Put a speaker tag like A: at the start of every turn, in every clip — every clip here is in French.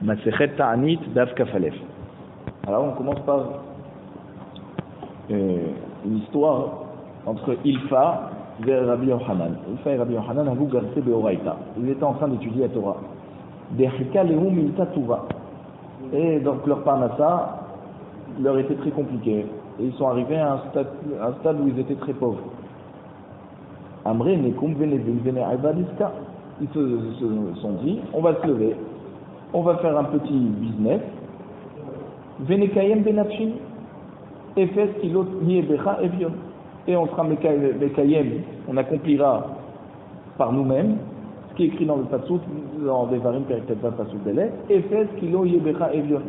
A: Masechet Ta'anit Daf Kafalef. Alors on commence par une histoire entre Ilfa et Rabbi Yochanan. Ilfa et Rabbi Yochanan avouent garder Beoraita. Ils étaient en train d'étudier la Torah. Dechika Lehu Milta Tuva. Et donc leur parnassa leur était très compliqué. Et ils sont arrivés à un stade où ils étaient très pauvres. Amré Nekum Vene Ibadiska. Ils se sont dit, on va se lever, on va faire un petit business. Venekayem Benafshin. Efes Kilot Niebecha Evion. Et on sera Mekayem, on accomplira par nous-mêmes ce qui est écrit dans le Passouk, dans Devarim Periktet Passouk Belek, Efes Kilot Niebecha Evion. Ça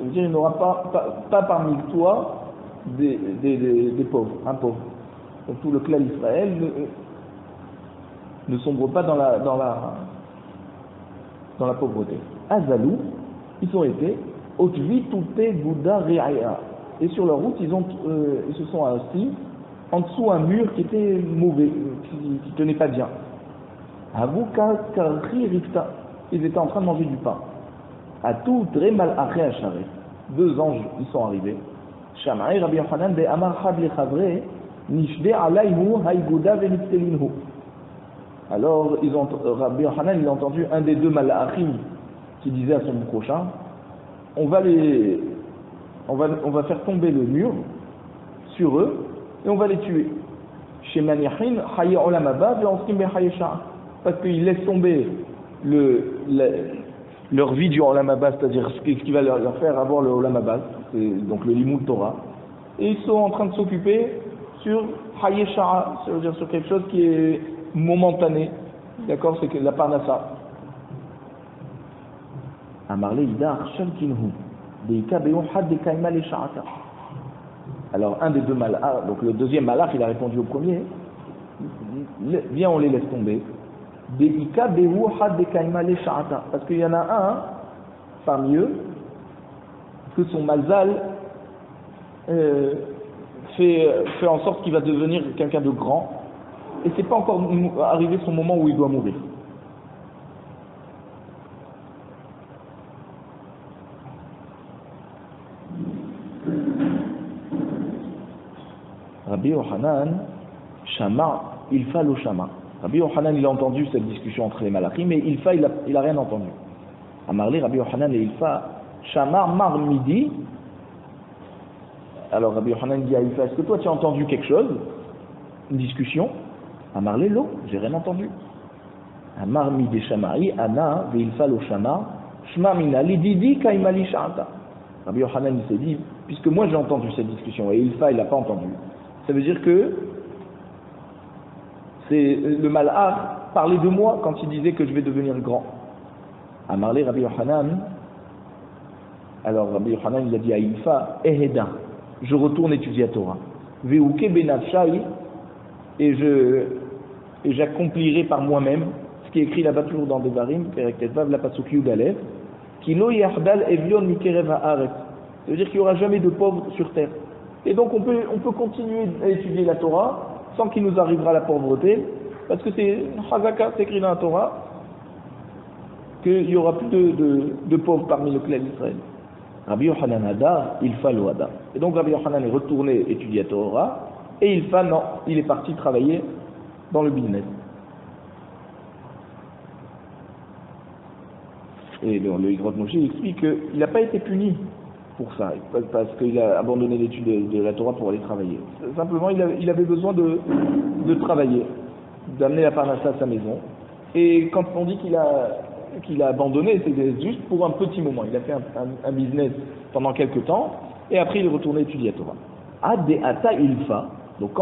A: veut dire qu'il n'y aura pas parmi toi des pauvres, un pauvre. Donc tout le clan d'Israël ne sombre pas dans la pauvreté. Azalou, ils ont été Otvi Touté Gouda Reaya. Et sur leur route, ils se sont assis en dessous un mur qui était mauvais, qui tenait pas bien. Avouka Karri Rikta. Ils étaient en train de manger du pain. À tout très mal après à Charé. Deux anges, ils sont arrivés. Shamaï Rabbi Yochanan de Amar Chad Lechavre Nishde Alayhu Haïgouda Veniptelinhu. Alors, Rabbi Yochanan, il a entendu un des deux malachim qui disait à son prochain, on va faire tomber le mur sur eux et on va les tuer. Chez Maniachin, Haye Olamaba, parce qu'ils laissent tomber leur vie du Olamaba, c'est-à-dire ce qui va leur faire avoir le Olamaba, donc le Limoud Torah, et ils sont en train de s'occuper sur Haye Sha'a, c'est-à-dire sur quelque chose qui est momentané, d'accord, c'est que la parnassa. Amarle idar shalkinhu deika beyon had de kaima le sha'ata. Alors un des deux malach, donc le deuxième malach, il a répondu au premier, viens on les laisse tomber. Deika beyon had de kaima le sha'ata, parce qu'il y en a un parmi eux que son mazal fait en sorte qu'il va devenir quelqu'un de grand. Et c'est pas encore arrivé son moment où il doit mourir. Rabbi Yochanan, Shama, Ilfa lo Shama. Rabbi Yochanan, il a entendu cette discussion entre les malachim, mais Ilfa, il a rien entendu. Amarli, Rabbi Yochanan et Ilfa, Shama mar midi. Alors Rabbi Yochanan dit à Ilfa, est-ce que toi tu as entendu quelque chose? Une discussion? Amarle lo, j'ai rien entendu. Amar mi de Shama'i, Ana, ve'ilfa lo Shama, Shma mina lididi kaimali sha'ata. Rabbi Yochanan il s'est dit, puisque moi j'ai entendu cette discussion et Ilfa il n'a pas entendu, ça veut dire que c'est le malach parlait de moi quand il disait que je vais devenir grand. Amarle Rabbi Yochanan, alors Rabbi Yochanan il a dit à Ilfa, Eheda, je retourne étudier la Torah. Ve'uke benafshai, et j'accomplirai par moi-même ce qui est écrit là-bas toujours dans Devarim, Perek Vav, la Pasuk Yud Aleph, Kilo Yahdal Evion Mikerev Haaretz. Ça veut dire qu'il n'y aura jamais de pauvres sur terre. Et donc on peut continuer à étudier la Torah sans qu'il nous arrivera la pauvreté, parce que c'est Chazaka, c'est écrit dans la Torah, qu'il n'y aura plus de pauvres parmi le clan d'Israël. Rabbi Yochanan Hadar, Ilfa lo Hadar. Et donc Rabbi Yochanan est retourné étudier la Torah, et Ilfa, non, il est parti travailler dans le business. Et le Yigrot Moshe explique qu'il n'a pas été puni pour ça, parce qu'il a abandonné l'étude de la Torah pour aller travailler. Simplement, il avait besoin de travailler, d'amener la parnassa à sa maison. Et quand on dit qu'il a abandonné, c'est juste pour un petit moment. Il a fait un business pendant quelques temps, et après il est retourné étudier la Torah. Ad ata Ilfa. Donc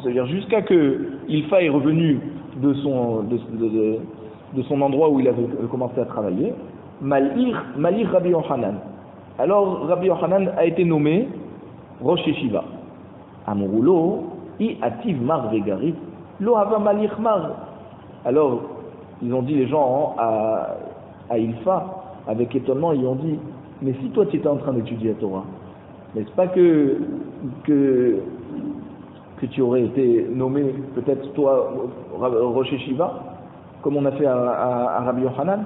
A: c'est-à-dire jusqu'à que Ilfa est revenu de son endroit où il avait commencé à travailler, Malir Rabbi Yochanan. Alors Rabbi Yochanan a été nommé Rosh Yeshiva. Amurulo I ativ mar vegarit lo hava Malir mar. Alors ils ont dit les gens à Ilfa avec étonnement, ils ont dit, mais si toi tu étais en train d'étudier la Torah, n'est-ce pas que tu aurais été nommé, peut-être toi, Rosh Yeshiva, comme on a fait à Rabbi Yochanan?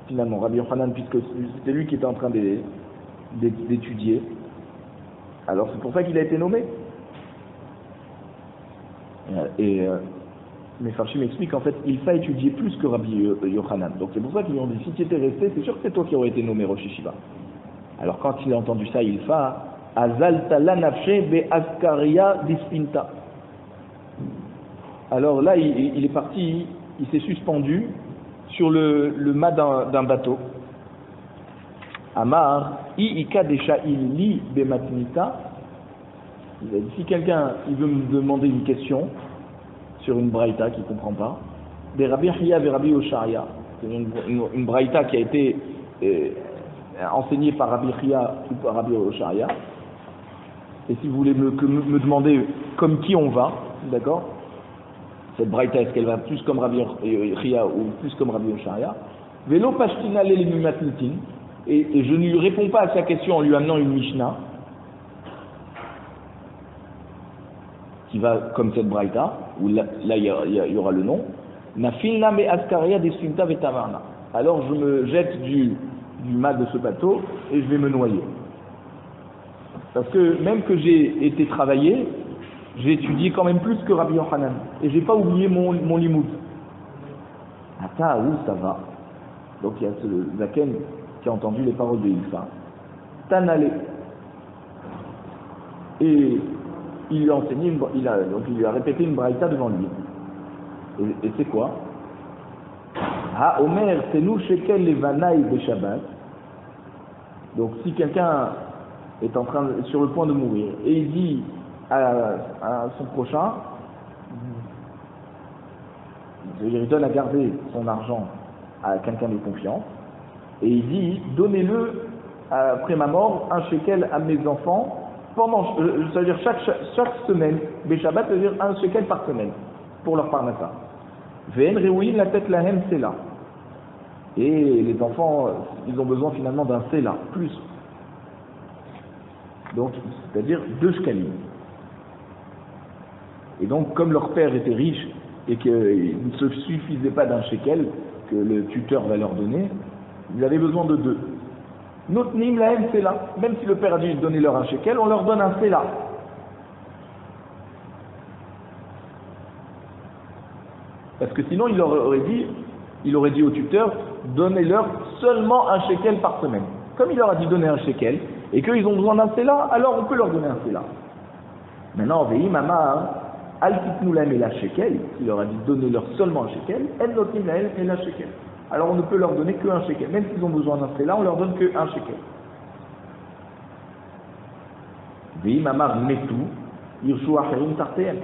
A: finalement, Rabbi Yochanan, puisque c'était lui qui était en train d'étudier. Alors c'est pour ça qu'il a été nommé. Et mes Farshim m'expliquent qu'en fait, il fa étudier plus que Rabbi Yochanan. Donc c'est pour ça qu'ils lui ont dit, si tu étais resté, c'est sûr que c'est toi qui aurais été nommé Rosh Yeshiva. Alors quand il a entendu ça, il fa Azalta la nafshe be askaria dispinta. Alors là, il est parti, il s'est suspendu sur le mât d'un bateau. Amar, i ika desha li be matnita. Il a dit, si quelqu'un il veut me demander une question sur une braïta qu'il ne comprend pas, des Rabbi Chia et Rabbi Osharia, c'est une braïta qui a été enseignée par Rabbi Chia ou par Rabbi Osharia. Et si vous voulez me demander comme qui on va, d'accord, cette braïta, est-ce qu'elle va plus comme Rabbi Chia ou plus comme Rabbi Osharia, Velo Pashtina Lelimatnitin, et je ne lui réponds pas à sa question en lui amenant une Mishnah qui va comme cette braïta, où là il y aura le nom, Nafilna me askaria desunta vetavarna. Alors je me jette du mât de ce bateau et je vais me noyer. Parce que même que j'ai été travaillé, j'ai étudié quand même plus que Rabbi Yochanan. Et j'ai pas oublié mon limoud. Attends, où ça va? Donc il y a ce Zaken qui a entendu les paroles de Ilfa. Tanale. Et il lui a enseigné, donc il lui a répété une braïta devant lui. Et c'est quoi? Ha Omer, c'est nous shekel levanaï de Shabbat. Donc si quelqu'un est sur le point de mourir et il dit à son prochain, il donne à garder son argent à quelqu'un de confiance et il dit, donnez-le après ma mort un shekel à mes enfants pendant, c'est-à-dire chaque semaine, Béchabat, c'est-à-dire un shekel par semaine pour leur parnassa. Ve'en rewin la tête la hem c'est là. Et les enfants, ils ont besoin finalement d'un sela, plus. Donc, c'est-à-dire 2 shkalim. Et donc, comme leur père était riche et qu'il ne se suffisait pas d'un shekel que le tuteur va leur donner, ils avaient besoin de 2. Notnim la hem sela. Même si le père a dit donnez-leur un shekel, on leur donne un sela. Parce que sinon, il aurait dit au tuteur, donnez-leur seulement un shekel par semaine. Comme il leur a dit donner un shekel, et qu'ils ont besoin d'un sela, alors on peut leur donner un sela. Maintenant, vehi mama, al titnu lahem ela shekel, il leur a dit donnez-leur seulement un shekel, en notnim lahem ela shekel. Alors on ne peut leur donner qu'un shekel. Même s'ils ont besoin d'un sela, on leur donne qu'un shekel. Vehi mama metu, yirshu acherim tartehem.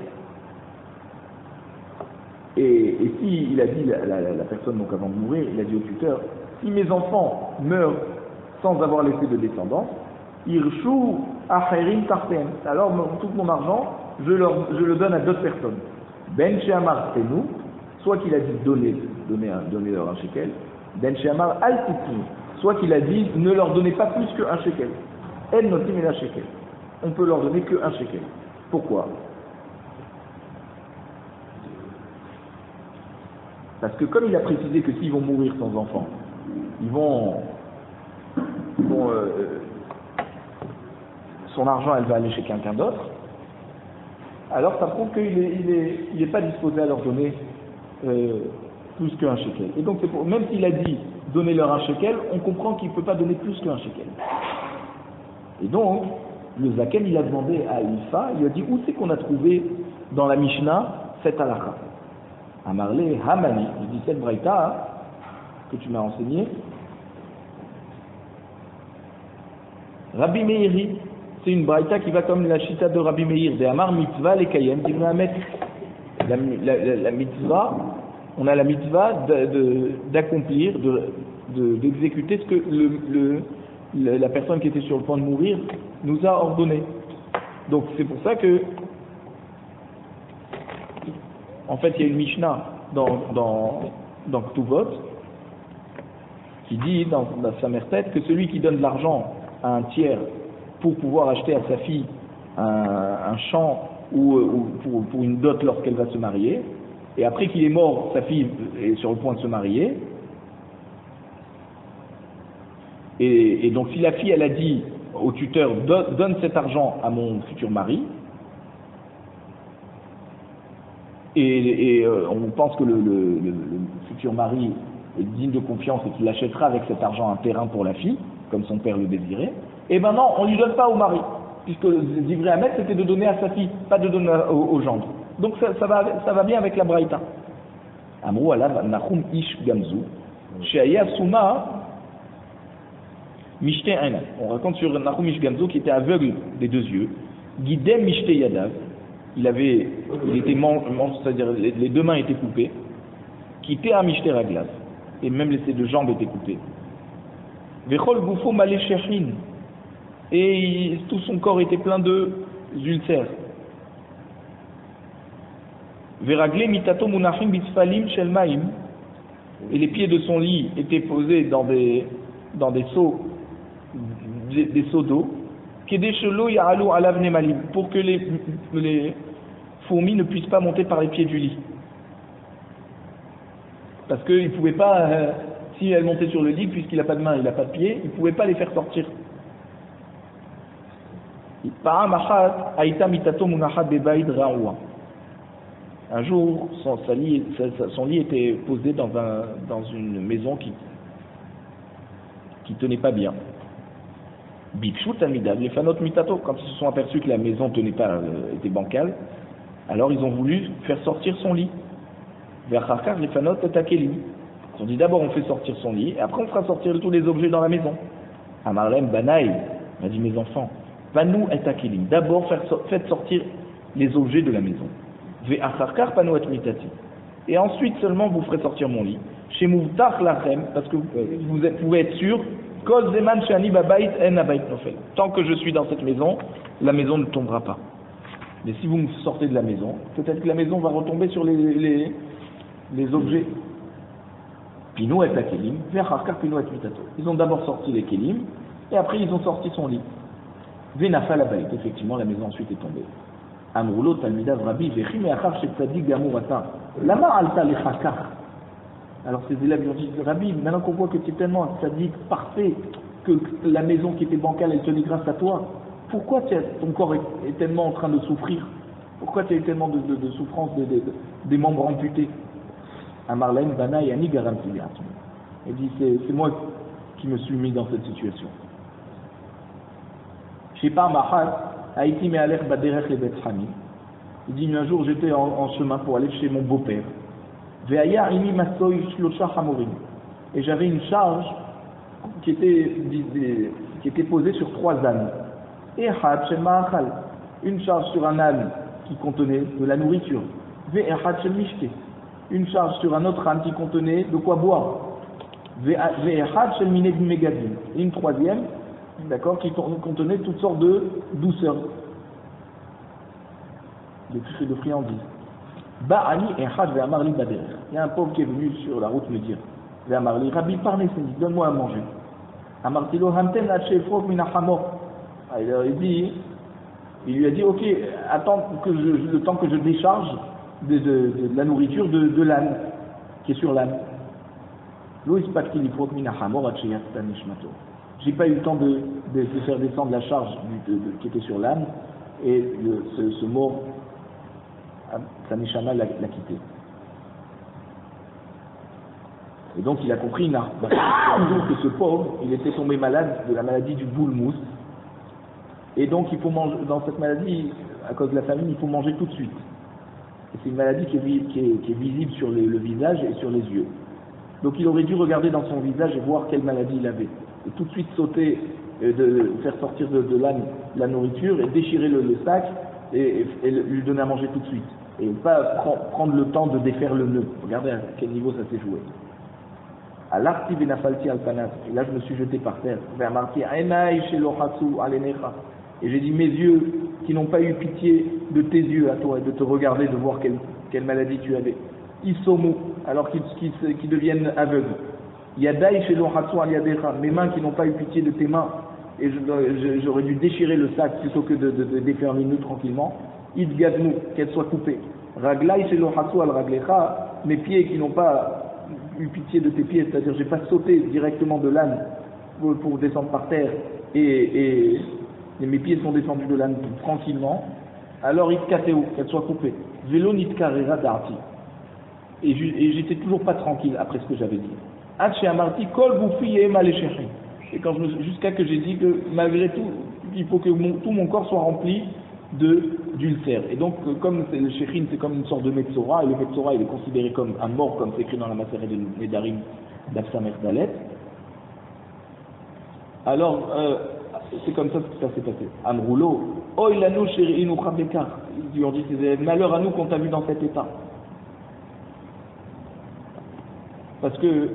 A: Et si il a dit, la personne donc avant de mourir, il a dit au tuteur, si mes enfants meurent sans avoir laissé de descendance, irshu acherim tartem. Alors tout mon argent, je le donne à d'autres personnes. Ben she'amar tenu, soit qu'il a dit donnez-leur un shekel. Ben she'amar al titnu, soit qu'il a dit ne leur donnez pas plus qu'un shekel. En notim ela shekel. On peut leur donner qu'un shekel. Pourquoi? Parce que comme il a précisé que s'ils vont mourir sans enfants, son argent elle va aller chez quelqu'un d'autre, alors ça prouve qu'il n'est pas disposé à leur donner plus qu'un shekel. Et donc même s'il a dit donnez-leur un shekel, on comprend qu'il ne peut pas donner plus qu'un shekel. Et donc le Zaken il a demandé à Ilfa, il a dit où c'est qu'on a trouvé dans la Mishnah cette halakha? Amarle Hamani, il dit cette braïta que tu m'as enseigné. Rabbi Meiri, c'est une braïta qui va comme la chita de Rabbi Meir, de Amar mitzvah le kayem, la mitzvah, on a la mitzvah d'accomplir, d'exécuter ce que la personne qui était sur le point de mourir nous a ordonné. Donc c'est pour ça que en fait, il y a une Mishnah dans Ktuvot qui dit dans sa mère-tête que celui qui donne de l'argent à un tiers pour pouvoir acheter à sa fille un champ ou pour une dot lorsqu'elle va se marier, et après qu'il est mort, sa fille est sur le point de se marier, Et donc si la fille elle a dit au tuteur donne cet argent à mon futur mari, et on pense que le futur mari est digne de confiance et qu'il achètera avec cet argent un terrain pour la fille, comme son père le désirait, et maintenant on ne lui donne pas au mari, puisque Divrei Hametz c'était de donner à sa fille, pas de donner au gendre. Donc ça va bien avec la braïta. Amrou alav Nachum ish gamzu, she'aya souma mishte aina. On raconte sur Nachum ish gamzu qui était aveugle des deux yeux, guidé mishte yadav, il était c'est-à-dire les deux mains étaient coupées, qui était un mishte raglas, et même ses deux jambes étaient coupées. Vechol gufo malé shechin, et tout son corps était plein de ulcères. Veraglé mitato munachim bitfalim shel maim, et les pieds de son lit étaient posés dans des seaux, des seaux d'eau, kedeshelo ya'alu alav nemalim, pour que les fourmis ne puissent pas monter par les pieds du lit. Parce qu'il ne pouvait pas, si elles montaient sur le lit, puisqu'il n'a pas de main, il n'a pas de pied, il ne pouvait pas les faire sortir. Un jour, son lit était posé dans une maison qui tenait pas bien. Bikshut amidab, les fanot mitato, quand ils se sont aperçus que la maison tenait pas, était bancale, alors ils ont voulu faire sortir son lit. Vers Kharkar, les fanot takelim. Ils ont dit d'abord on fait sortir son lit, et après on fera sortir tous les objets dans la maison. Amarlem Banaï m'a dit mes enfants, Panou et takelim. D'abord faites sortir les objets de la maison. Vers Kharkar, Panou et mitati. Et ensuite seulement vous ferez sortir mon lit. Chez Mouvtach Lachem, parce que vous pouvez être sûr, Kol Zeman Shani Babait En Abait Nofel. Tant que je suis dans cette maison, la maison ne tombera pas. Mais si vous me sortez de la maison, peut-être que la maison va retomber sur les objets. Pino et la Kelim, vers Harkar Pino et Mitato. Ils ont d'abord sorti les Kelim, et après ils ont sorti son lit. Venafa la Baït, effectivement, la maison ensuite est tombée. Amroulo Talmidav Rabbi, Vechim et Achar Shetzadik Gamourata. Lama Alta le Harkar. Alors ces élèves lui ont dit, Rabbi, maintenant qu'on voit que tu es tellement un tzaddik parfait, que la maison qui était bancale, elle tenait grâce à toi, pourquoi ton corps est tellement en train de souffrir? Pourquoi tu as tellement de souffrance des membres amputés? Amarlaim Bana Yani Garam Tibiat. Il dit, c'est moi qui me suis mis dans cette situation. Shepa Mahat, Haïti Me'alech Baderech le Bet Hami. Il dit, un jour j'étais en chemin pour aller chez mon beau-père. Et j'avais une charge qui était posée sur 3 ânes. Et une charge sur un âne qui contenait de la nourriture. Une charge sur un autre âne qui contenait de quoi boire. Et une troisième, d'accord, qui contenait toutes sortes de douceurs, de friandises. Ba'ani et Had ve'amarli bader. Il y a un pauvre qui est venu sur la route me dire, ve'amarli, Rabbi, parlez, donne-moi à manger. Amartilo hamten ha'chefrok min ha'hamor. Il lui a dit, ok, attends le temps que je décharge de la nourriture de l'âne, qui est sur l'âne. Lo ispakti lifrok min ha'hamor ha'cheyat nishmato. J'ai pas eu le temps de faire descendre la charge qui était sur l'âne, et ce mort, sa neshama l'a quitté. Et donc il a compris que ce pauvre, il était tombé malade de la maladie du boule-mousse. Et donc il faut manger, dans cette maladie, à cause de la famine, il faut manger tout de suite. Et c'est une maladie qui est visible sur le visage et sur les yeux. Donc il aurait dû regarder dans son visage et voir quelle maladie il avait. Et tout de suite sauter, de faire sortir de l'âne la nourriture et déchirer le sac et lui donner à manger tout de suite. Et pas prendre le temps de défaire le nœud. Regardez à quel niveau ça s'est joué. À l'arti benafalti alpanas, et là je me suis jeté par terre. Et j'ai dit, mes yeux qui n'ont pas eu pitié de tes yeux à toi et de te regarder, de voir quelle maladie tu avais. Isomu, alors qu'ils deviennent aveugles. Yadai shelohatsu aliadecha, mes mains qui n'ont pas eu pitié de tes mains. Et j'aurais dû déchirer le sac plutôt que de défaire le nœud tranquillement. Idgadmu, qu'elle soit coupée. Raglai shelohatsu al raglecha, mes pieds qui n'ont pas eu pitié de tes pieds, c'est-à-dire j'ai pas sauté directement de l'âne pour descendre par terre et mes pieds sont descendus de l'âne tranquillement, alors itkateu, qu'elle soit coupée. Velo nitkarera darti. Et j'étais toujours pas tranquille après ce que j'avais dit. Hache amarti kol boufi et maléchéri. Et jusqu'à que j'ai dit que malgré tout, il faut que tout mon corps soit rempli d'ulcères. Et donc, comme le shechin, c'est comme une sorte de metzora, et le metzora, il est considéré comme un mort, comme c'est écrit dans la Maseret de Nedarim d'Afsamer Dalet. Alors, c'est comme ça que ça s'est passé. Amroulo, oh il a nous chéri nous khabekar. Ils lui ont dit, c'est malheur à nous qu'on t'a vu dans cet état. Parce que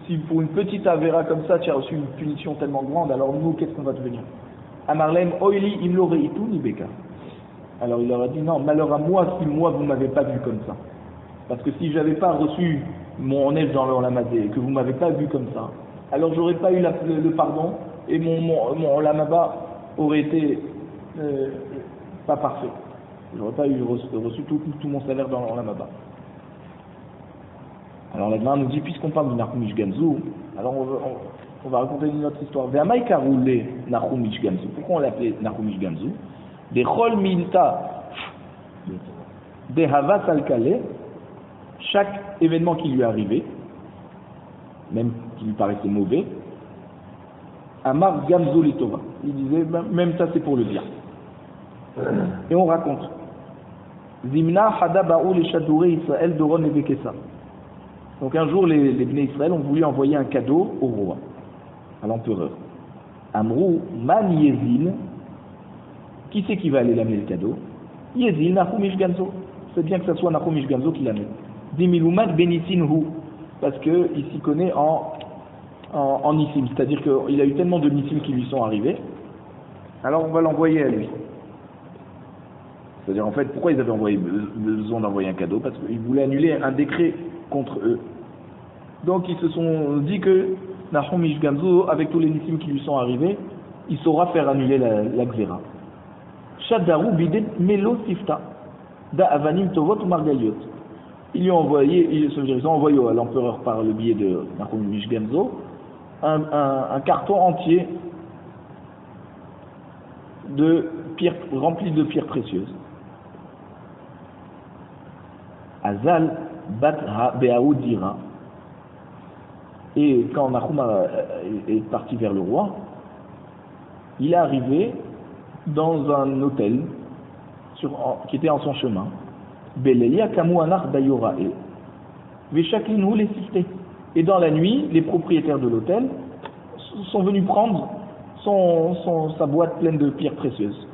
A: si pour une petite avéra comme ça, tu as reçu une punition tellement grande, alors nous, qu'est-ce qu'on va devenir? Amarlem, oili imlore itu ni beka. Alors il leur a dit, non, malheur à moi si moi vous m'avez pas vu comme ça. Parce que si j'avais pas reçu mon neige dans l'olamazé, et que vous m'avez pas vu comme ça, alors j'aurais pas eu le pardon, et mon olamaba aurait été pas parfait. J'aurais pas reçu tout mon salaire dans l'olamaba. Alors la Gemara nous dit, puisqu'on parle du Nachumish Gamzu, alors on va raconter une autre histoire. Ve'amaika roulé Nachumish Gamzu. Pourquoi on l'appelait Nachumish Gamzu? Des Chol Minta, des Havas Alkale, chaque événement qui lui est arrivé, même qui lui paraissait mauvais, Amar Gamzu Litova. Il disait, même ça c'est pour le bien. Et on raconte. Zimna Hada Ba'ou les Chadouré Israël Doron et Bekessa. Donc un jour, les Bnei Israël ont voulu envoyer un cadeau au roi, à l'empereur. Amrou, Man Yezil, qui c'est qui va aller l'amener le cadeau? Yezil, Nachumish Gamzo. C'est bien que ce soit Nachumish Gamzo qui l'amène. Dimilumat Benisinhu, parce qu'il s'y connaît en Nissim, c'est-à-dire qu'il a eu tellement de Nissim qui lui sont arrivés, alors on va l'envoyer à lui. C'est-à-dire en fait, pourquoi ils avaient besoin d'envoyer un cadeau? Parce qu'ils voulaient annuler un décret contre eux. Donc ils se sont dit que Nachumish Gamzu, avec tous les Nissim qui lui sont arrivés, il saura faire annuler la Gzera. Shadaru bidet melo sifta da avanim tovot ou margaliot. Ils ont envoyé à l'empereur par le biais de Nachumish Gamzu un carton entier de pierres, rempli de pierres précieuses. Azal bat be'aoud dira. Et quand Nahum est parti vers le roi, il est arrivé dans un hôtel qui était en son chemin. Belelia kamu anach dayorae. Veshaklinu les cité. Et dans la nuit, les propriétaires de l'hôtel sont venus prendre sa boîte pleine de pierres précieuses.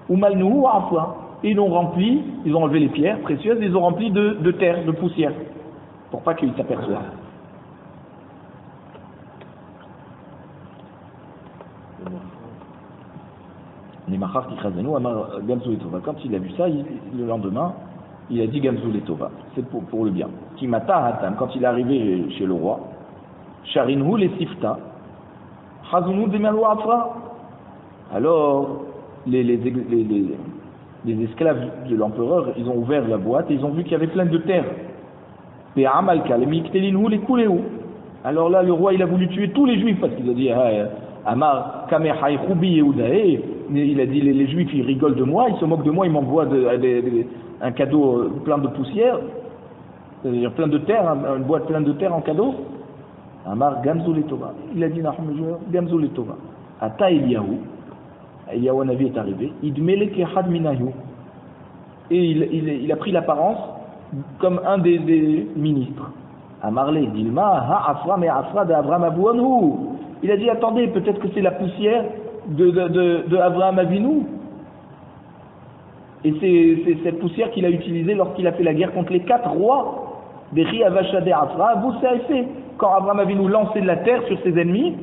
A: Umalnuhu afwa. Et ils l'ont rempli, ils ont enlevé les pierres précieuses, ils ont rempli de terre, de poussière, pour pas qu'ils s'aperçoivent. Les machar qui chazenu amar Gamzu Letova. Quand il a vu ça, le lendemain, il a dit Gamzu Letova. C'est pour le bien. Kimata hatam. Quand il est arrivé chez le roi, Sharinhu les sifta, Chazunu demalu afra. Alors les esclaves de l'empereur, ils ont ouvert la boîte et ils ont vu qu'il y avait plein de terre. Alors là, le roi, il a voulu tuer tous les juifs parce qu'il a dit Amar Kamehai Roubi Yehudae. Il a dit les juifs, ils rigolent de moi, ils se moquent de moi, ils m'envoient un cadeau plein de poussière, c'est-à-dire plein de terre, une boîte pleine de terre en cadeau. Amar Gamzu Letova. Il a dit Gamzu Letova. Ata Eliyahu. Eliyahu Navi est arrivé, et il a pris l'apparence comme un des ministres. Amarle, Dilma, ha afra me afra de Avraham Avouanu. Il a dit, attendez, peut-être que c'est la poussière de Avraham Avinu. Et c'est cette poussière qu'il a utilisée lorsqu'il a fait la guerre contre les 4 rois. Bechi Avashade Afra, vous savez fait. Quand Avraham Avinu lançait de la terre sur ses ennemis,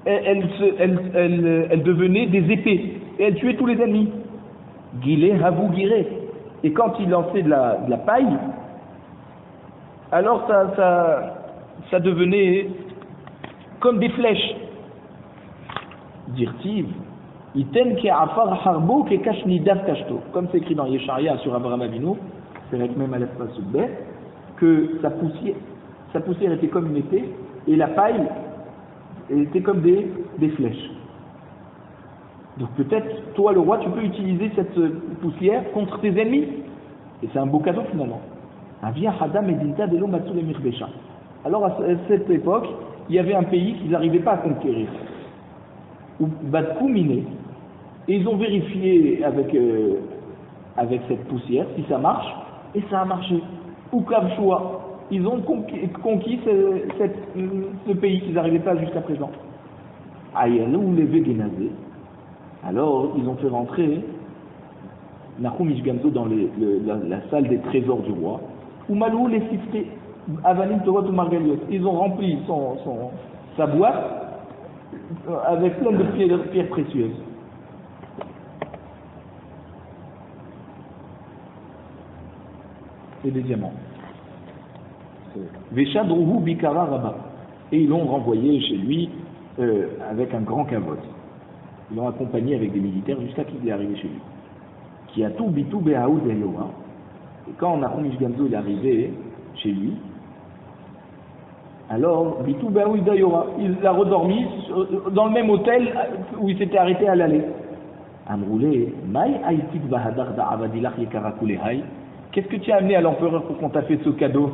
A: elle devenait des épées et elle tuait tous les ennemis. Guilé, Havou, Guiré. Et quand il lançait de la paille, alors ça devenait comme des flèches. Dirtiv, iten ke afar harbo ke kashni dav kashto. Comme c'est écrit dans Yesharia sur Avraham Avinu, c'est avec même à l'espace que sa poussière était comme une épée et la paille étaient comme des flèches. Donc peut-être, toi le roi, tu peux utiliser cette poussière contre tes ennemis. Et c'est un beau cadeau finalement. Alors à cette époque, il y avait un pays qu'ils n'arrivaient pas à conquérir. Ou Badkou miné. Et ils ont vérifié avec cette poussière si ça marche, et ça a marché. Ou Kavchoua. Ils ont conquis ce pays qu'ils n'arrivaient pas jusqu'à présent. Ayalou les Véguénazé. Alors, ils ont fait rentrer Nahum Ishgamzo dans la salle des trésors du roi. Ou Malou les Sifté, Avanim Torot ou Margaliot. Ils ont rempli sa boîte avec plein de pierres précieuses. Et des diamants. Veshadruhu Bikara Rabba. Et ils l'ont renvoyé chez lui avec un grand cavote. Ils l'ont accompagné avec des militaires jusqu'à qu'il est arrivé chez lui. Qui a tout bitou behaoud eloha. Et quand Nahum Ishgamzo est arrivé chez lui, alors bitou behaoud eloha, il a redormi dans le même hôtel où il s'était arrêté à l'aller. Amroulé, Mai aitik bahadar da'avadilach yekarakulehai. Qu'est-ce que tu as amené à l'empereur pour qu'on t'a fait ce cadeau,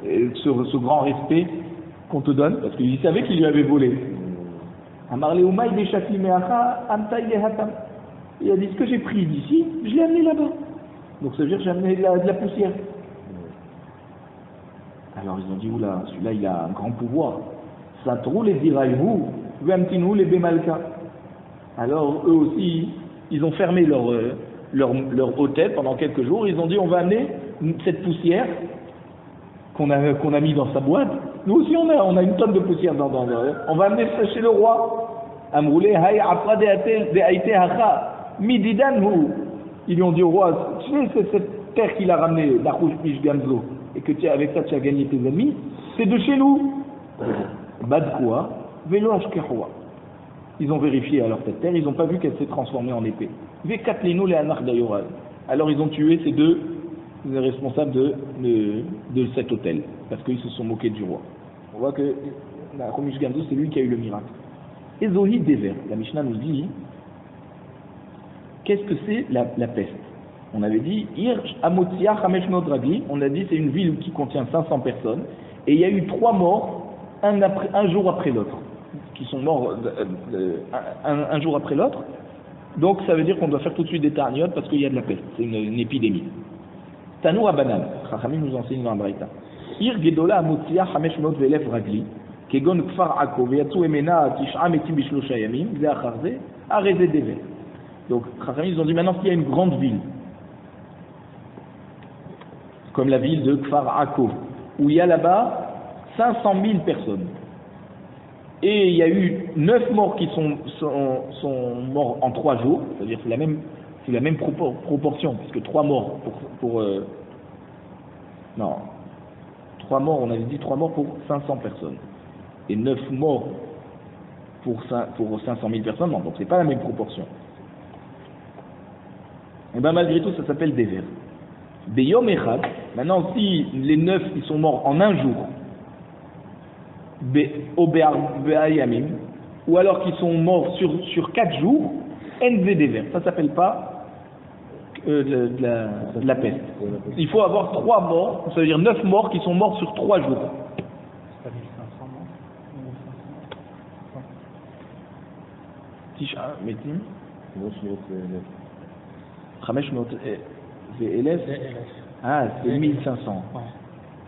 A: ce grand respect qu'on te donne? Parce qu'il savait qu'il lui avait volé. Il a dit, ce que j'ai pris d'ici, je l'ai amené là-bas. Donc ça veut dire que j'ai amené de la poussière. Alors ils ont dit, oula, celui-là il a un grand pouvoir. Satrou les diraïhou, vemtinou les bémalka. Alors eux aussi, ils ont fermé leur hôtel pendant quelques jours. Ils ont dit, on va amener cette poussière qu'on a mis dans sa boîte. Nous aussi on a une tonne de poussière on va amener ça chez le roi. Amroulé hay après de haïté hacha mididanhu. Ils lui ont dit au roi, tu sais c'est cette terre qu'il a ramenée, la rouge piche gamzo, et que avec ça tu as gagné tes ennemis, c'est de chez nous. Badkoua velo ashkehwa. Ils ont vérifié alors cette terre, ils n'ont pas vu qu'elle s'est transformée en épée. Vekatlinu le anach dayoral. Alors ils ont tué ces deux responsables de cet hôtel, parce qu'ils se sont moqués du roi. On voit que Nahum Ishgamzo, c'est lui qui a eu le miracle. Et Zohi Dever, la Mishnah nous dit, qu'est-ce que c'est la peste? On avait dit, on a dit c'est une ville qui contient 500 personnes, et il y a eu 3 morts, un jour après l'autre, qui sont morts un jour après l'autre. Donc ça veut dire qu'on doit faire tout de suite des tarniotes parce qu'il y a de la peste, c'est une épidémie. Tanou Abanan, Chachamim nous enseigne dans la Braïta. Ir Gedola Amotia 500 velef ragli, Kegon Kfar Ako, Veyatsu Emena, Tisha Metim Bishlosha Yamim, Zeacharze, Areze Dever. Donc, Chachamim, ils ont dit maintenant qu'il y a une grande ville, comme la ville de Kfar Ako, où il y a là-bas 500 000 personnes. Et il y a eu 9 morts qui sont morts en 3 jours, c'est-à-dire c'est la même proportion, puisque 3 morts non, 3 morts, on avait dit 3 morts pour 500 personnes. Et 9 morts pour 500 000 personnes, non, donc c'est pas la même proportion. Et bien malgré tout, ça s'appelle des vers. Beyom Echad, maintenant si les 9 ils sont morts en un jour, ou alors qu'ils sont morts sur 4 jours, NV des vers, ça s'appelle pas de la peste. Il faut avoir 3 morts, ça veut dire 9 morts qui sont morts sur 3 jours. Tisha Metim 500 élèves. Ah, c'est 1500.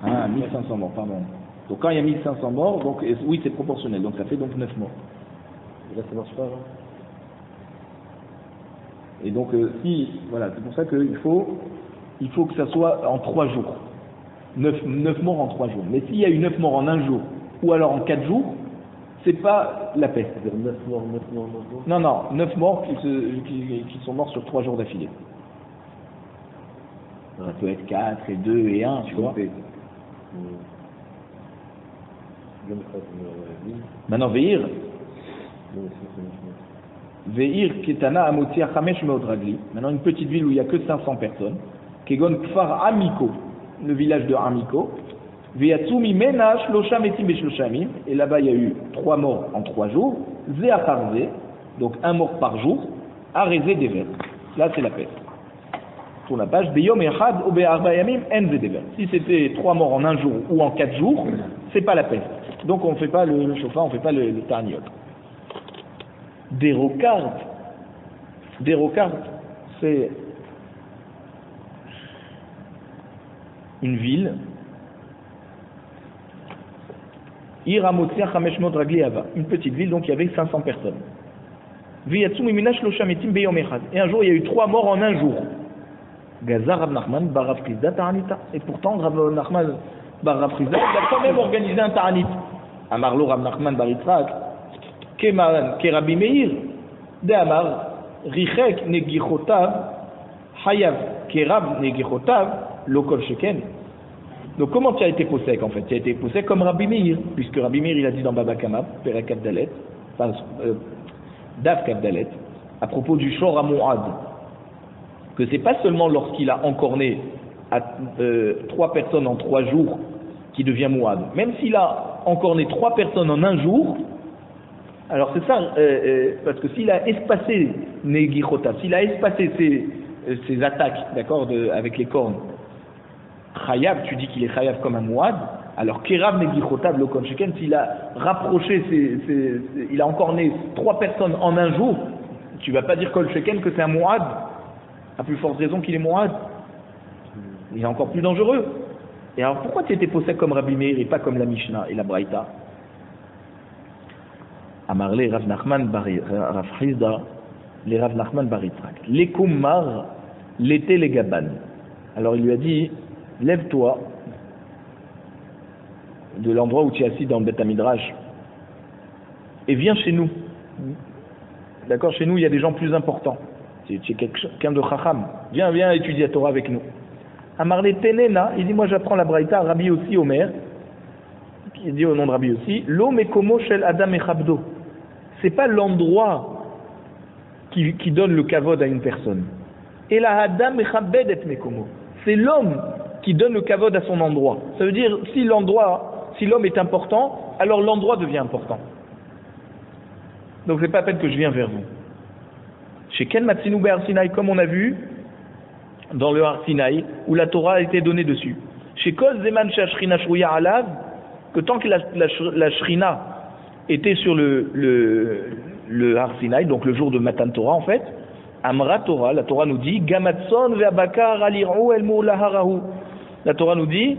A: Ah, 1500 morts, pardon. Donc quand il y a 1500 morts, donc oui, c'est proportionnel, donc ça fait donc 9 morts.
B: Et là, ça marche pas, hein.
A: Et donc, voilà, c'est pour ça qu'il faut que ça soit en 3 jours. 9 morts en 3 jours. Mais s'il y a eu 9 morts en un jour, ou alors en 4 jours, c'est pas la peste.
B: C'est-à-dire 9 morts.
A: Non, 9 morts qui sont morts sur 3 jours d'affilée. Ça peut être 4 et 2 et 1, tu vois. Maintenant, Veir Ketana Amotia Chamesh Meodragli. Maintenant, une petite ville où il n'y a que 500 personnes. Kegon Kfar Amiko, le village de Amiko. Veyatsumi mena shlosha metim beshloshah yamim. Et là-bas, il y a eu 3 morts en 3 jours. Ze achar ze, donc 1 mort par jour. Arezé dever. Là, c'est la peste. Sur la page, Beyom echad ou be'arba yamim en ze dever. Si c'était 3 morts en 1 jour ou en 4 jours, c'est pas la peste. Donc on ne fait pas le chauffard, on ne fait pas le tarniot. Des rocardes, c'est une ville. Iramotia Chameshmot Ragli Ava, une petite ville, donc il y avait 500 personnes. Viyatsum Iminash Loshametim Beyom Echad. Et un jour, il y a eu 3 morts en 1 jour. Gazar Rav Nachman Bar Rav Chizda Ta'anita. Et pourtant, Rav Nachman Bar Rav Chizda, il a quand même organisé un Ta'anit. Amarlo Rav Nachman Bar Yitzhak, Kerabi Meir, De Amar, Richek Negichotav, Hayav, Kerab Negichotav, Lokol Sheken. Donc comment tu as été possèque en fait? Tu as été possèque comme Rabbi Meir, puisque Rabbi Meir il a dit dans Baba Kama, Perek Abdalet, Daf Abdalet, à propos du Shor à Moad, que c'est pas seulement lorsqu'il a encorné à 3 personnes en 3 jours qui devient Moad. Même s'il a encorné 3 personnes en 1 jour, alors c'est ça, parce que s'il a espacé Negichota, s'il a espacé ses attaques, d'accord, avec les cornes, Chayav, tu dis qu'il est Chayav comme un Mouad, alors Kerav Negichotav le Konsheken, s'il a rapproché, il a encorné 3 personnes en 1 jour, tu vas pas dire Konsheken que c'est un Mouad, à plus forte raison qu'il est Mouad. Il est encore plus dangereux. Et alors pourquoi tu étais possède comme Rabbi Meir et pas comme la Mishnah et la Braïta? Amarle Rav Nachman Bar Rav Chizda, les Rav Nachman Bar Yitzhak. Les Kummar, l'été les Gaban. Alors il lui a dit, lève-toi de l'endroit où tu es assis dans le Beth Midrash et viens chez nous. D'accord, chez nous il y a des gens plus importants. Tu es quelqu'un de Chacham. Viens étudier la Torah avec nous. Amarle Tenena, il dit moi j'apprends la Braïta, Rabbi aussi Omer, qui dit au nom de Rabbi aussi, Lo mekomo shel Adam echabdo. C'est pas l'endroit qui donne le kavod à une personne. Et la Adam echabed et mekomo. C'est l'homme qui donne le kavod à son endroit. Ça veut dire si l'homme est important, alors l'endroit devient important. Donc c'est pas la peine que je viens vers vous. Chez Ken Matsinu Be'ar Sinai, comme on a vu dans le Har Sinai, où la Torah a été donnée dessus. Chez Kol Zeman Shashrina Shruya Alav, que tant que la Shrina était sur le Har Sinai, donc le jour de Matan Torah en fait, Amra Torah, la Torah nous dit, Gamatson ve'abakar alir'u el mu'laharahu. La Torah nous dit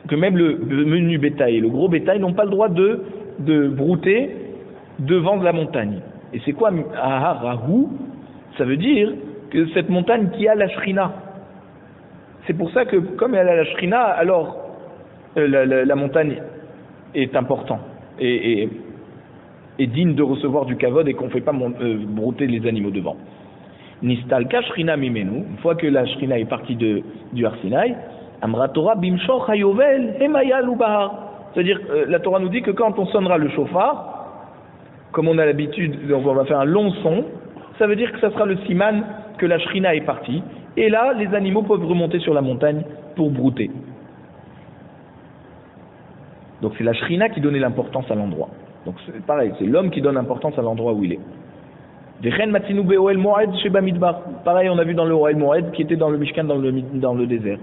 A: que même le menu bétail et le gros bétail n'ont pas le droit de brouter devant la montagne. Et c'est quoi Aharahu? Ça veut dire que cette montagne qui a la Shrina. C'est pour ça que comme elle a la Shrina, alors la montagne est importante et digne de recevoir du kavod et qu'on ne fait pas brouter les animaux devant. Nistalka Shrina Mimenu, une fois que la Shrina est partie du Har Sinai, Amra Torah Bimshor Hayovel Hemayal Ubahar. C'est-à-dire, la Torah nous dit que quand on sonnera le shofar, comme on a l'habitude, donc on va faire un long son, ça veut dire que ça sera le siman que la Shrina est partie. Et là, les animaux peuvent remonter sur la montagne pour brouter. Donc c'est la Shrina qui donnait l'importance à l'endroit. Donc c'est pareil, c'est l'homme qui donne l'importance à l'endroit où il est. Pareil, on a vu dans le Ohel Moed qui était dans le Mishkan, dans le désert.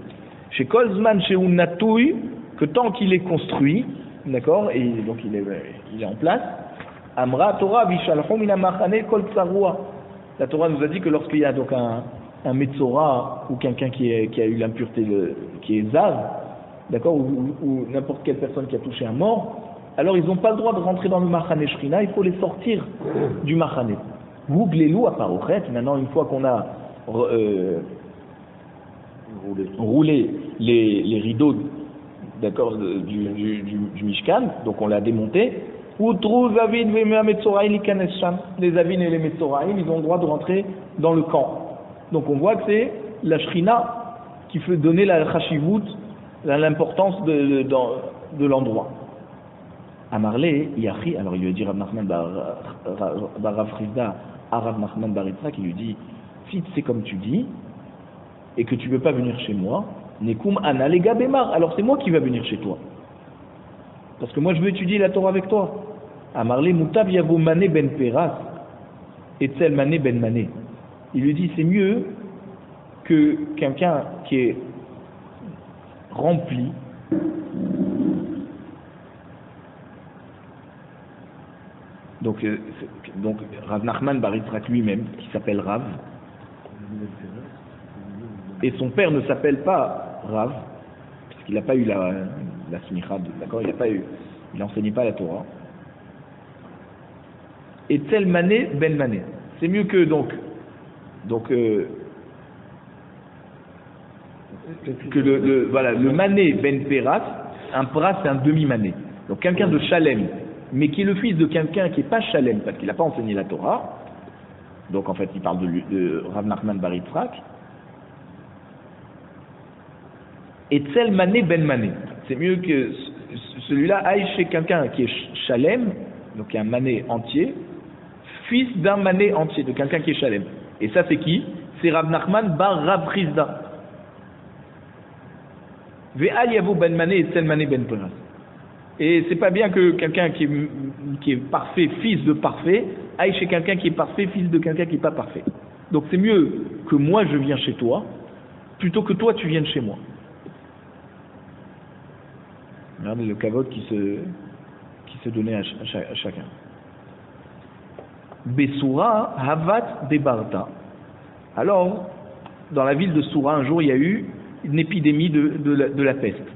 A: Chez Kolzman, chez Unnatouy, que tant qu'il est construit, d'accord, et donc il est en place, Amra Torah Vishalchom Inamachane Kol Tsarua. La Torah nous a dit que lorsqu'il y a donc un Metzora ou quelqu'un qui a eu l'impureté, qui est Zav, d'accord, ou n'importe quelle personne qui a touché un mort, alors ils n'ont pas le droit de rentrer dans le Machane Shrina, il faut les sortir du Machane. Gouglelou à Parochet, maintenant une fois qu'on a roulé les rideaux, d'accord, du Mishkan, donc on l'a démonté, où trouve David les Avin et les Metzoraïm, ils ont le droit de rentrer dans le camp. Donc on voit que c'est la Shrina qui fait donner la Chashivut, l'importance de l'endroit. Amarlé, Yachi, alors il lui a dit Rav Nachman Bar Rav Chizda à Rav Nachman Bar Yitzhak, il lui dit, si c'est comme tu dis, et que tu ne veux pas venir chez moi, Nekum ana lega bemar. Alors c'est moi qui vais venir chez toi. Parce que moi je veux étudier la Torah avec toi. Amarle mutab yavo mané ben peras et tel mané ben mané. Il lui dit c'est mieux que quelqu'un qui est rempli donc Rav Nachman bar Yitzhak lui-même qui s'appelle Rav et son père ne s'appelle pas Rav parce qu'il n'a pas eu la smicha, d'accord, il n'enseignait pas la Torah. Et tel mané ben mané, c'est mieux que que le mané ben peras, un peras c'est un demi-mané. Donc quelqu'un de Shalem, mais qui est le fils de quelqu'un qui n'est pas Shalem, parce qu'il n'a pas enseigné la Torah. Donc en fait il parle de Rav Nachman bar Yitzhak. Et tel mané ben mané, c'est mieux que celui-là aille chez quelqu'un qui est Shalem, donc qui est un mané entier, fils d'un mané entier, de quelqu'un qui est Shalem. Et ça c'est qui? C'est Rav Nachman bar Rav Chizda. Ve'al yavo ben mané et tel mané ben peras. Et c'est pas bien que quelqu'un qui est parfait, fils de parfait, aille chez quelqu'un qui est parfait, fils de quelqu'un qui n'est pas parfait. Donc c'est mieux que moi je viens chez toi, plutôt que toi tu viennes chez moi. Regardez le kavod qui se donnait à chacun. Bessoura havat debarta. Alors, dans la ville de Soura, un jour il y a eu une épidémie de la peste.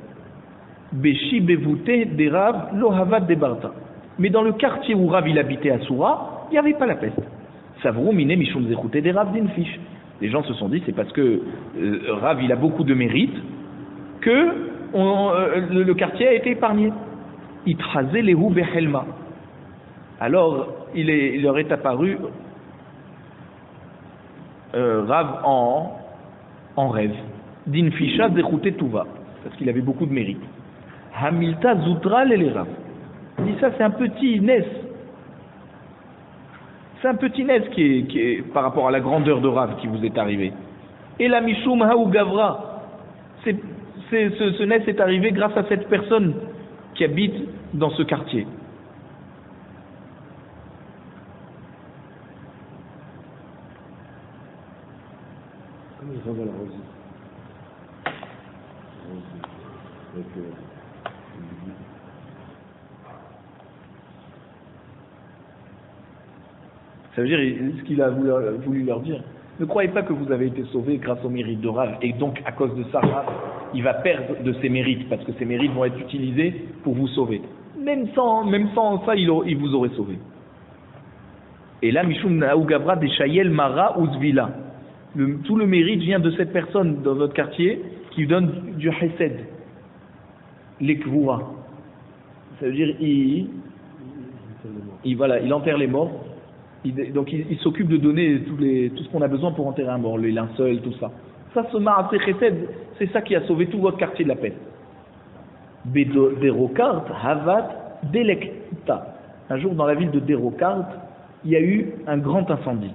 A: Beshi bevouté des Rav lo havat debarta. Mais dans le quartier où Rav il habitait à Soura, il n'y avait pas la peste. Savrou miné mishum zechouté des Rav d'infish. Les gens se sont dit c'est parce que Rav il a beaucoup de mérite que le quartier a été épargné. Itrazé lehu behelma. Alors il leur est apparu Rav en rêve. D'infisha zechouté tuva, parce qu'il avait beaucoup de mérite. Hamilta Zoutra l'Elerav. Il dit ça c'est un petit nes. C'est un petit nes qui est par rapport à la grandeur de Rav qui vous est arrivé. Et la Mishum Haou Gavra. Ce nes est arrivé grâce à cette personne qui habite dans ce quartier.
B: Comment il va la rosée?
A: Ça veut dire ce qu'il a voulu leur dire. Ne croyez pas que vous avez été sauvés grâce au mérite de Rav et donc à cause de ça, Rav, il va perdre de ses mérites parce que ses mérites vont être utilisés pour vous sauver. Même sans ça, il vous aurait sauvé. Et là, Mishum Naou Gavra de Shayel Mara Uzvila. Tout le mérite vient de cette personne dans notre quartier qui donne du Hesed, l'Ekvoura. Ça veut dire il enterre les morts. Donc il s'occupe de donner tout ce qu'on a besoin pour enterrer un mort, les linceul, tout ça. Ça, ce Ma'aseh Chesed, c'est ça qui a sauvé tout votre quartier de la peste. Derokart Havat Delekta. Un jour dans la ville de Derokart, il y a eu un grand incendie.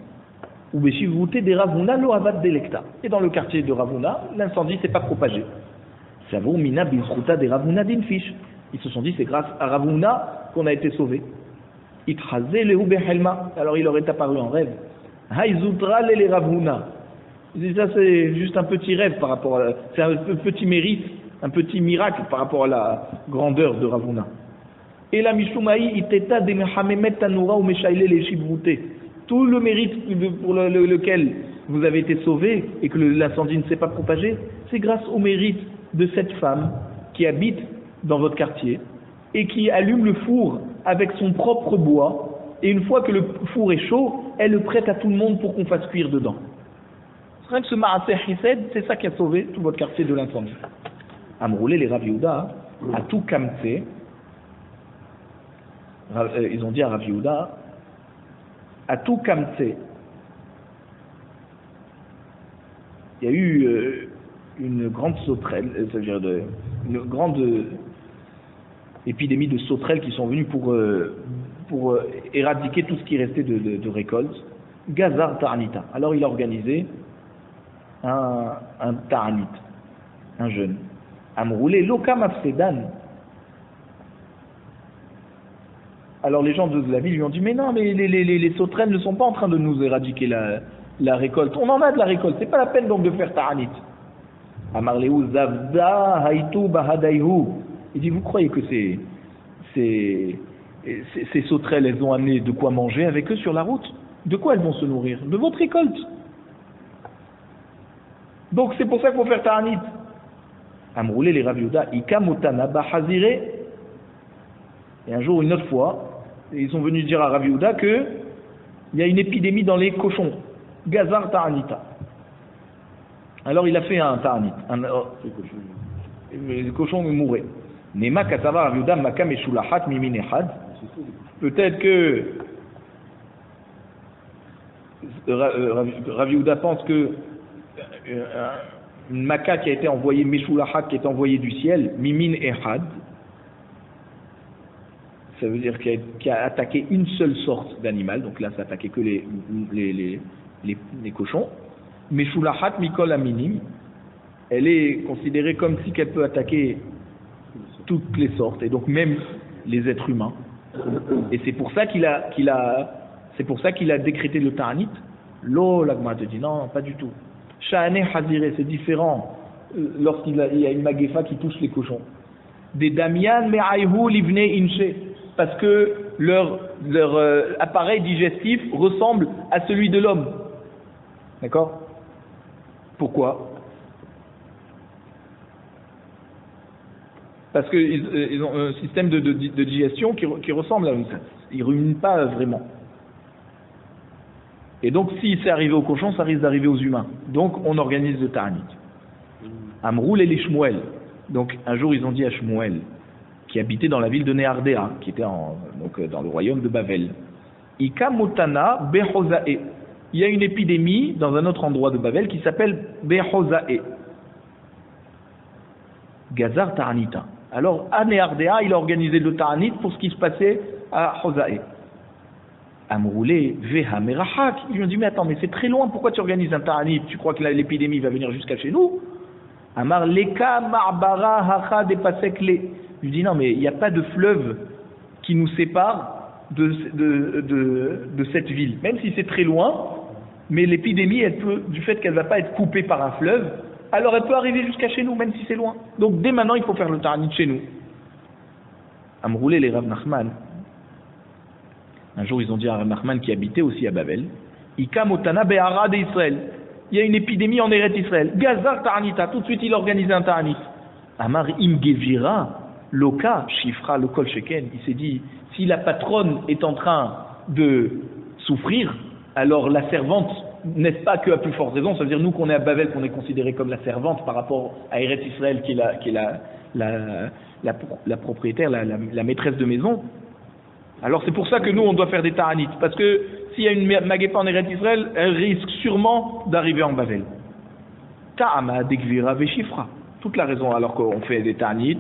A: Ou Beshivouté des Ravuna lo Havat Delekta. Et dans le quartier de Ravuna, l'incendie s'est pas propagé. Savou Mina Bizruta des Ravuna d'Infish. Ils se sont dit c'est grâce à Ravuna qu'on a été sauvés. Itrazé le Behelma. Alors il leur est apparu en rêve. Haïzoutra le Ravuna. Ça c'est juste un petit rêve par rapport à c'est un petit mérite, un petit miracle par rapport à la grandeur de Ravuna. Et la Mishumaï iteta de Mehamemet Tanura ou Meshaïle les Shibrouté. Tout le mérite pour lequel vous avez été sauvés et que l'incendie ne s'est pas propagé, c'est grâce au mérite de cette femme qui habite dans votre quartier et qui allume le four avec son propre bois, et une fois que le four est chaud, elle le prête à tout le monde pour qu'on fasse cuire dedans. C'est vrai que ce Ma'aseh Chesed, c'est ça qui a sauvé tout votre quartier de l'incendie. Amroulé les Rav Yehuda, à tout Kamtse, ils ont dit à Rav Yehuda, à tout Kamtse, il y a eu une grande sauterelle, c'est-à-dire une grande épidémie de sauterelles qui sont venues pour éradiquer tout ce qui restait de récolte. Gazar Ta'anita. Alors il a organisé un Ta'anit. un jeune. Amroulé Loka Mafsedan. Alors les gens de la ville lui ont dit, mais non, mais les sauterelles ne sont pas en train de nous éradiquer la récolte. On en a de la récolte, c'est pas la peine donc de faire ta'anit. Amarlehu Zavda Haitu Bahadaihu. Il dit, vous croyez que ces sauterelles, elles ont amené de quoi manger avec eux sur la route? De quoi elles vont se nourrir? De votre récolte. Donc c'est pour ça qu'il faut faire ta'anit. Amroulé les Rav Yehuda, Ikamutana Bahazire. Et un jour, une autre fois, ils sont venus dire à Rav Yehuda qu'il y a une épidémie dans les cochons. Gazar ta'anita. Alors il a fait un ta'anit. Les cochons mouraient. Nema katava Rav Yehuda makam eshulahat mimin ehad. Peut-être que Rav Yehuda pense que une maca qui a été envoyée, Meshulahat, qui est envoyée du ciel, Mimin Ehad, ça veut dire qu'il a attaqué une seule sorte d'animal, donc là ça attaquait que les cochons. Meshulahat Mikol Aminim, elle est considérée comme si qu'elle peut attaquer toutes les sortes, et donc même les êtres humains. Et c'est pour ça qu'il a décrété le ta'anit. Lo, l'agma te dit non, pas du tout. Sha'ane Hazire, c'est différent lorsqu'il y a une magefa qui touche les cochons. Des Damian Me'ayhu Livne Inche, parce que leur appareil digestif ressemble à celui de l'homme. D'accord? Pourquoi? Parce qu'ils ont un système de digestion qui ressemble à une. Ils ne ruminent pas vraiment. Et donc, si c'est arrivé aux cochons, ça risque d'arriver aux humains. Donc, on organise le ta'anit. Amroul et les Shmuel. Donc, un jour, ils ont dit à Shmuel, qui habitait dans la ville de Néardéa, qui était dans le royaume de Bavel, Ika Motana Behozae. Il y a une épidémie dans un autre endroit de Bavel qui s'appelle Behozae. Gazar Ta'anita. Alors, à Néardéa, il a organisé le ta'anit pour ce qui se passait à Hozae. Amroulé, Veha Merahak. Ils lui ont dit, mais attends, mais c'est très loin, pourquoi tu organises un ta'anit? Tu crois que l'épidémie va venir jusqu'à chez nous? Amar Leka Marbara Hacha de Pasekle. Il lui dit, non, mais il n'y a pas de fleuve qui nous sépare de cette ville. Même si c'est très loin, mais l'épidémie, elle peut, du fait qu'elle ne va pas être coupée par un fleuve, alors elle peut arriver jusqu'à chez nous, même si c'est loin. Donc dès maintenant, il faut faire le ta'anit chez nous. Amroulé les Rav Nachman. Un jour, ils ont dit à Rav Nachman qui habitait aussi à Babel, Ika Motana Be'ara d'Israël. Il y a une épidémie en Eretz Israël. Gazar Ta'anita. Tout de suite, il organisait un ta'anit. Amar Im Gevira, Loka, Shifra, Lokol Sheken. Il s'est dit, si la patronne est en train de souffrir, alors la servante, n'est-ce pas qu'à plus forte raison, ça veut dire nous qu'on est à Babel, qu'on est considéré comme la servante par rapport à Eretz Israël qui est la propriétaire, la maîtresse de maison. Alors c'est pour ça que nous on doit faire des ta'anit, parce que s'il y a une magepa en Eretz Israël, elle risque sûrement d'arriver en Babel. Ta'ama degvira veshifra. Toute la raison alors qu'on fait des ta'anit,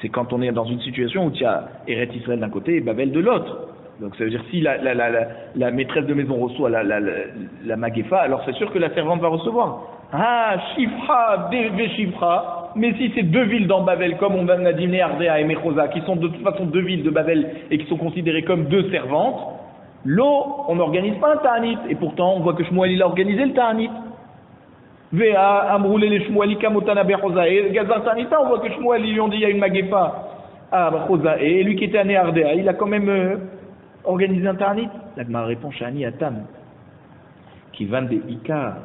A: c'est quand on est dans une situation où il y a Eretz Israël d'un côté et Babel de l'autre. Donc ça veut dire si la maîtresse de maison reçoit la magefa, alors c'est sûr que la servante va recevoir. Ah, Shifra, Veshifra. Mais si c'est deux villes dans Babel, comme on a dit Néardéa et Mechosa, qui sont de toute façon deux villes de Babel et qui sont considérées comme deux servantes, l'eau, on n'organise pas un ta'anit. Et pourtant, on voit que Shmuel, il a organisé le ta'anit. Vea, Amroulé les Shmueli, Kamotana Bechosa. Et Gazar Ta'anita, on voit que Shmuel, ils lui ont dit il y a une magefa à Bechosa. Et lui qui était à Néardéa, il a quand même organisé un ta'anit. L'Agma répond Shani Atam, qui vend des Ika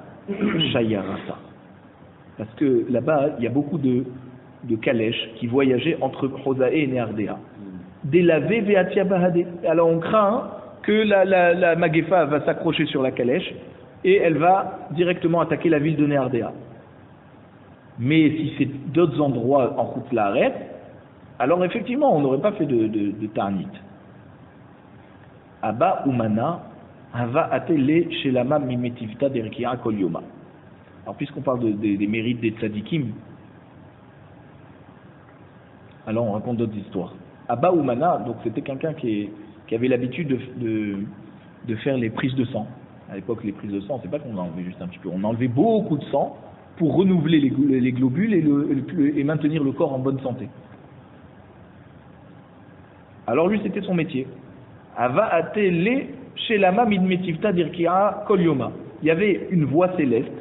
A: Shayarata. Parce que là-bas, il y a beaucoup de calèches qui voyageaient entre Hosae et Néardéa. Délavé Veatia Bahade. Alors on craint que la magefa va s'accrocher sur la calèche et elle va directement attaquer la ville de Néardéa. Mais si c'est d'autres endroits en route la arrête, alors effectivement, on n'aurait pas fait de ta'anit. Abba Umana Hava Atele Shelama Mimetivta Derkia Kolyoma. Alors puisqu'on parle des mérites des tzadikim, alors on raconte d'autres histoires. Abba Umana, donc c'était quelqu'un qui avait l'habitude de faire les prises de sang. À l'époque, les prises de sang, c'est pas qu'on en enlevait juste un petit peu, on enlevait beaucoup de sang pour renouveler les globules et maintenir le corps en bonne santé. Alors lui, c'était son métier. Ava atele shelama midmetivta dirkia kol yoma. Il y avait une voix céleste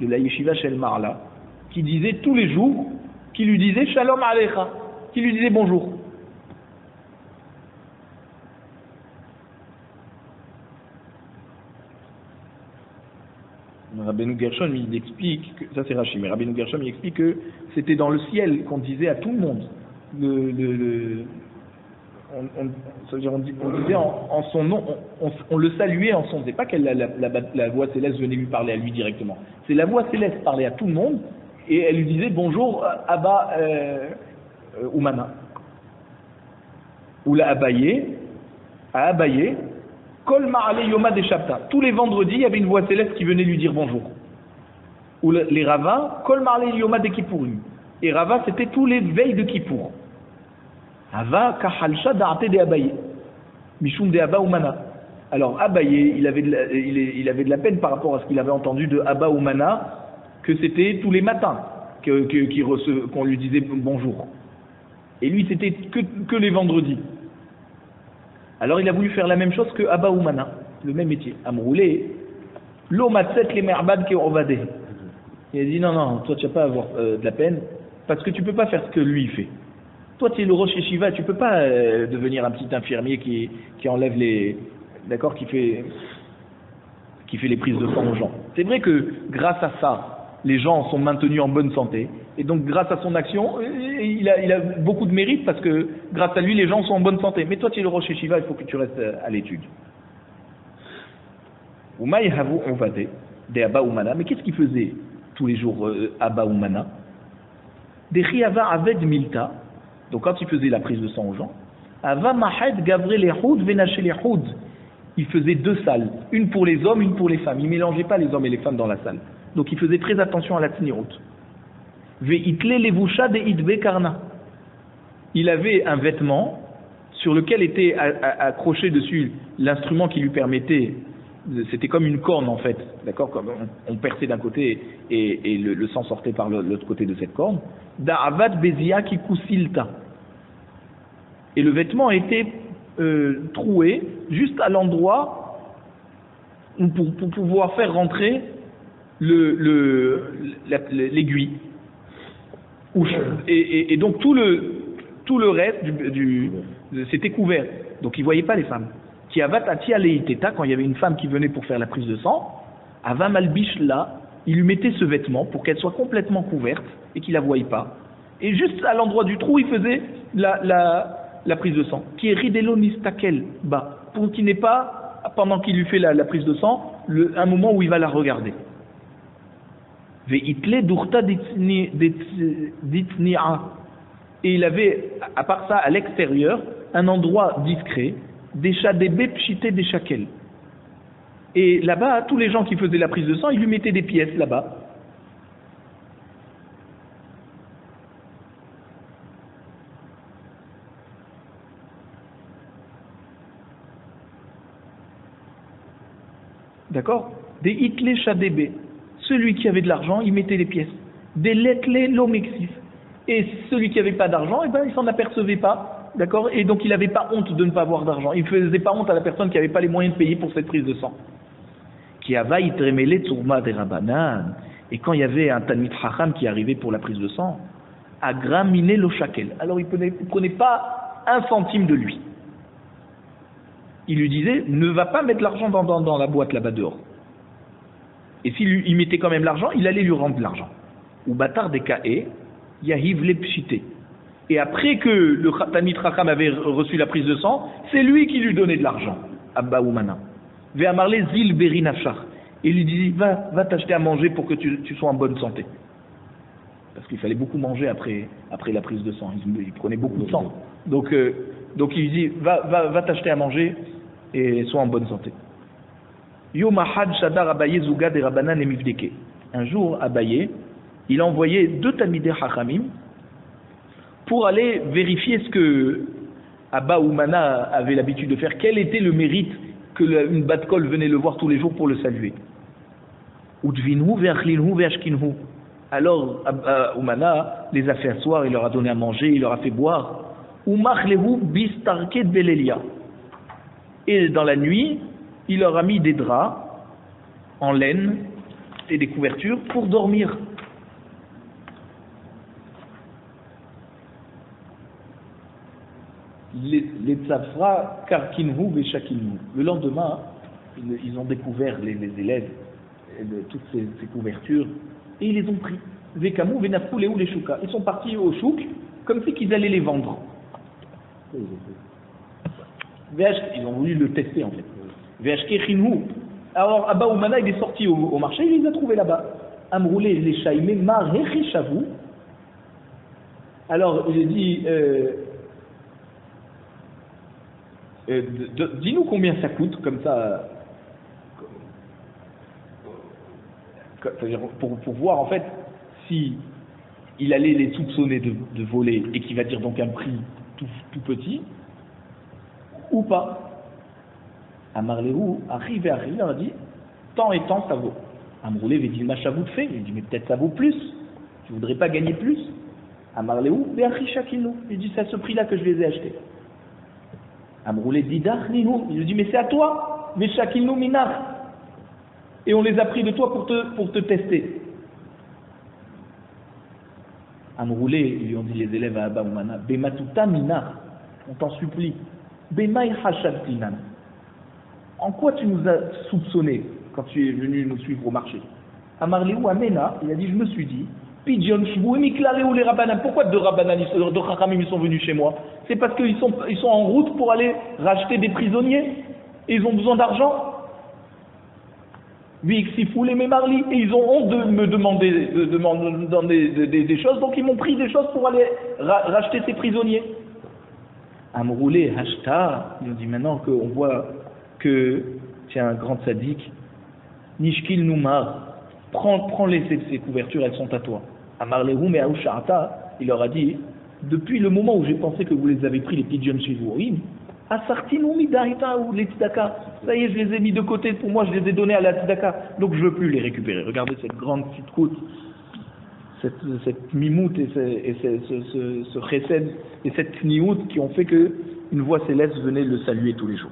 A: de la yeshiva Shel Marla qui disait tous les jours, qui lui disait Shalom Alecha, qui lui disait bonjour. Rabbeinu Gershom, il explique, ça c'est Rashi, mais Rabbeinu Gershom, il explique que c'était dans le ciel qu'on disait à tout le monde. On disait en son nom, on le saluait en son nom. C'est pas que la voix céleste venait lui parler à lui directement. C'est la voix céleste parlait à tout le monde et elle lui disait bonjour Abba Oumana. Ou la Abaye, à Abaye. Kol Ma'ale Yoma de Shabta. Tous les vendredis, il y avait une voix céleste qui venait lui dire bonjour. Ou les Rava, Kol Ma'ale Yoma de Kippourim. Et Rava, c'était tous les veilles de Kippour. Ava Kahalsha Da'ate de Abaye. Mishum de Abba Oumana. Alors Abaye, il avait de la peine par rapport à ce qu'il avait entendu de Abba Oumana, que c'était tous les matins qu'on lui disait bonjour. Et lui, c'était que les vendredis. Alors il a voulu faire la même chose que Abba Oumana, le même métier. Amroulé, l'omatset les merbad qui ovade. Il a dit non, toi tu n'as pas à avoir de la peine, parce que tu ne peux pas faire ce que lui il fait. Toi tu es le Rosh Yeshiva, tu ne peux pas devenir un petit infirmier qui enlève d'accord, qui fait les prises de sang aux gens. C'est vrai que grâce à ça, les gens sont maintenus en bonne santé, et donc grâce à son action, il a beaucoup de mérite parce que grâce à lui, les gens sont en bonne santé. Mais toi, tu es le Rosh Yeshiva, il faut que tu restes à l'étude. Mais qu'est-ce qu'il faisait tous les jours Abba Oumana? Donc quand il faisait la prise de sang aux gens, il faisait 2 salles, une pour les hommes, une pour les femmes. Il ne mélangeait pas les hommes et les femmes dans la salle. Donc il faisait très attention à la tnirut. Il avait un vêtement sur lequel était accroché dessus l'instrument qui lui permettait, c'était comme une corne en fait, d'accord, comme on perçait d'un côté et le sang sortait par l'autre côté de cette corne. Da'avad bezia kikusilta. Et le vêtement était troué juste à l'endroit pour pouvoir faire rentrer l'aiguille. Et donc tout le reste c'était couvert. Donc ils ne voyaient pas les femmes. Qui avat ati aleiteta, quand il y avait une femme qui venait pour faire la prise de sang, ava malbish là, il lui mettait ce vêtement pour qu'elle soit complètement couverte et qu'il la voie pas. Et juste à l'endroit du trou, il faisait la prise de sang. Qui est ridelo nistakel bas, pour qu'il n'ait pas, pendant qu'il lui fait la prise de sang, un moment où il va la regarder. Et il avait, à part ça, à l'extérieur, un endroit discret, des chadébé pchité des shakel. Et là-bas, tous les gens qui faisaient la prise de sang, ils lui mettaient des pièces là-bas. D'accord? Des hitlé chadébé. Celui qui avait de l'argent, il mettait les pièces. Des letlé lomexis. Et celui qui n'avait pas d'argent, il s'en apercevait pas. D'accord? Et donc il n'avait pas honte de ne pas avoir d'argent. Il ne faisait pas honte à la personne qui n'avait pas les moyens de payer pour cette prise de sang. Qui avait itremele tourma des rabanan. Et quand il y avait un Talmid Chacham qui arrivait pour la prise de sang, à graminer le shakel. Alors il ne prenait pas un centime de lui. Il lui disait, ne va pas mettre l'argent dans la boîte là-bas dehors. Et s'il mettait quand même l'argent, il allait lui rendre l'argent. Ou bâtard des kaé, yahiv le pchité. Et après que le Talmid Chacham avait reçu la prise de sang, c'est lui qui lui donnait de l'argent. Abba Oumana. Ve'amarle zil beri nafshach. Et il lui dit, va t'acheter à manger pour que tu sois en bonne santé. Parce qu'il fallait beaucoup manger après la prise de sang. Il prenait beaucoup de sang. Donc il lui dit, va t'acheter à manger et sois en bonne santé. Yomahad Shadar Abaye Zouga de Rabanan et Mivdeke. Un jour, Abaye, il a envoyé 2 Talmidei Chachamim pour aller vérifier ce que Abba Oumana avait l'habitude de faire. Quel était le mérite que une bat kol venait le voir tous les jours pour le saluer. Udvinhu ve'achlinhu ve'ashkinhu. Alors, Oumana les a fait asseoir, il leur a donné à manger, il leur a fait boire. Et dans la nuit, il leur a mis des draps en laine et des couvertures pour dormir. Les tzafra karkinhu veshakinhu. Le lendemain, ils ont découvert, les élèves, toutes ces couvertures, et ils les ont pris. Vekamu venafku lehu les shuka. Ils sont partis au chouk, comme si qu'ils allaient les vendre. Ils ont voulu le tester en fait. Veshkechinhu. Alors Abba Oumana il est sorti au marché, il les a trouvés là-bas. Amroulé les shaimé mar hechishavu. Alors il a dit dis-nous combien ça coûte, comme ça, pour voir en fait si il allait les soupçonner de voler et qu'il va dire donc un prix tout petit, ou pas. Amarlehu, arrivé, il a dit tant et tant ça vaut. Amroulé avait dit machavou de fait, il dit mais peut-être ça vaut plus, tu voudrais pas gagner plus. Amarlehu, be'achishakinu, il dit c'est à ce prix-là que je les ai achetés. Amroulé dit Dachninu, il lui dit mais c'est à toi, mais Shakinu minar. Et on les a pris de toi pour te tester. Amroulé, ils lui ont dit les élèves à Abba Oumana, Bematuta minar, on t'en supplie. Bemai hashadtinan. En quoi tu nous as soupçonné quand tu es venu nous suivre au marché? Amarléou Amena, il a dit je me suis dit, Pidjon Shibou, Emiklaréou les Rabbanan. Pourquoi deux Rabbanan, deux Chachamim, ils sont venus chez moi? C'est parce qu'ils sont en route pour aller racheter des prisonniers et ils ont besoin d'argent. Vixifou les Mémarli, et ils ont honte de me demander des choses, donc ils m'ont pris des choses pour aller racheter ces prisonniers. Amroulé, Hashtar, ils ont dit maintenant qu'on voit que tu es un grand sadique, Nishkil Noumar, prends-les ces couvertures, elles sont à toi. Amarlehu mais Aoucharata, il leur a dit, depuis le moment où j'ai pensé que vous les avez pris, les pigeons chez vous, Asartinu midaita ou les tzedaka, ça y est, je les ai mis de côté, pour moi je les ai donnés à la tzedaka, donc je ne veux plus les récupérer. Regardez cette grande petite côte, cette mimoute et ce chesed et cette kniout qui ont fait qu'une voix céleste venait le saluer tous les jours.